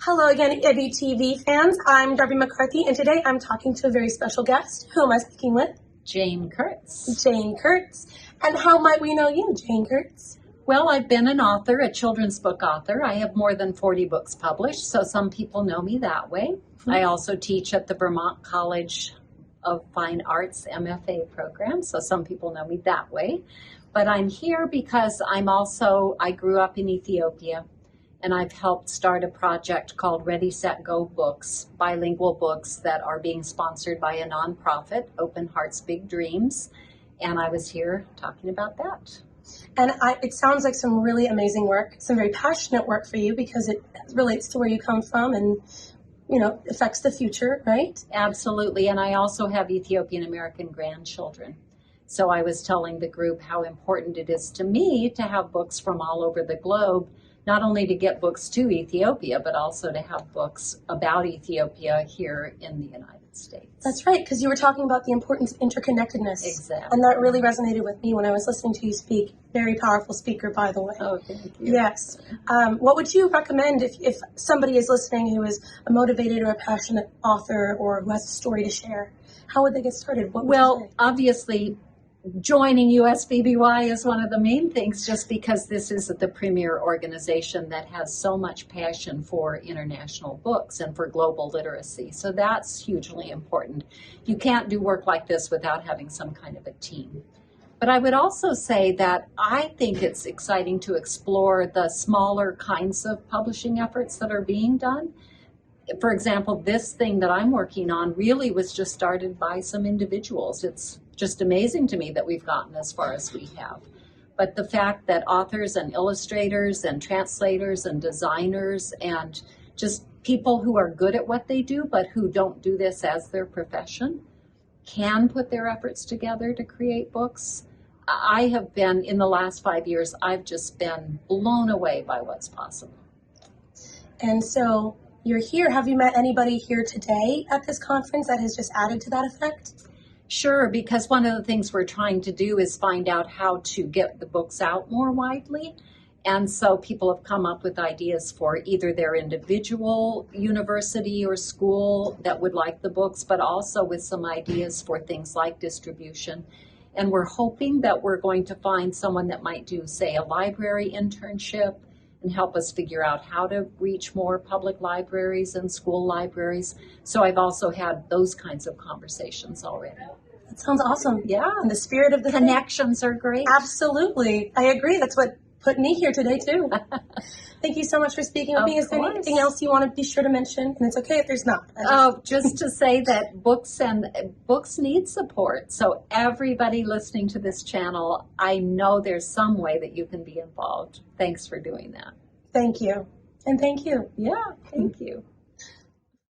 Hello again, IBBY TV fans. I'm Darby McCarthy, and today I'm talking to a very special guest. Who am I speaking with? JANE KURTZ. JANE KURTZ. And how might we know you, JANE KURTZ? Well, I've been an author, a children's book author. I have more than 40 books published, so some people know me that way. I also teach at the Vermont College of Fine Arts MFA program, so some people know me that way. But I'm here because I grew up in Ethiopia, and I've helped start a project called Ready, Set, Go Books, bilingual books that are being sponsored by a nonprofit, Open Hearts, Big Dreams, and I was here talking about that. And it sounds like some really amazing work, some very passionate work for you because it relates to where you come from and, you know, affects the future, right? Absolutely, and I also have Ethiopian American grandchildren. So I was telling the group how important it is to me to have books from all over the globe, not only to get books to Ethiopia, but also to have books about Ethiopia here in the United States. That's right, because you were talking about the importance of interconnectedness. Exactly. And that really resonated with me when I was listening to you speak. Very powerful speaker, by the way. Oh, thank you. Yes. What would you recommend if somebody is listening who is a motivated or a passionate author or who has a story to share? How would they get started? What would you say? Obviously, joining USBBY is one of the main things, just because this is the premier organization that has so much passion for international books and for global literacy. So that's hugely important. You can't do work like this without having some kind of a team. But I would also say that I think it's exciting to explore the smaller kinds of publishing efforts that are being done. For example, this thing that I'm working on really was just started by some individuals. It's just amazing to me that we've gotten as far as we have. But the fact that authors and illustrators and translators and designers and just people who are good at what they do but who don't do this as their profession can put their efforts together to create books. I have been, in the last 5 years, I've just been blown away by what's possible. And so you're here. Have you met anybody here today at this conference that has just added to that effect? Sure, because one of the things we're trying to do is find out how to get the books out more widely. And so people have come up with ideas for either their individual university or school that would like the books, but also with some ideas for things like distribution. And we're hoping that we're going to find someone that might do, say, a library internship and help us figure out how to reach more public libraries and school libraries. So I've also had those kinds of conversations already. That sounds awesome. Yeah. And the spirit of the connections are great. Absolutely. I agree. That's what put me here today, too. Thank you so much for speaking with me. Is there anything else you want to be sure to mention? And it's okay if there's not. Just to say that books need support. So everybody listening to this channel, I know there's some way that you can be involved. Thanks for doing that. Thank you. And thank you. Yeah, thank you.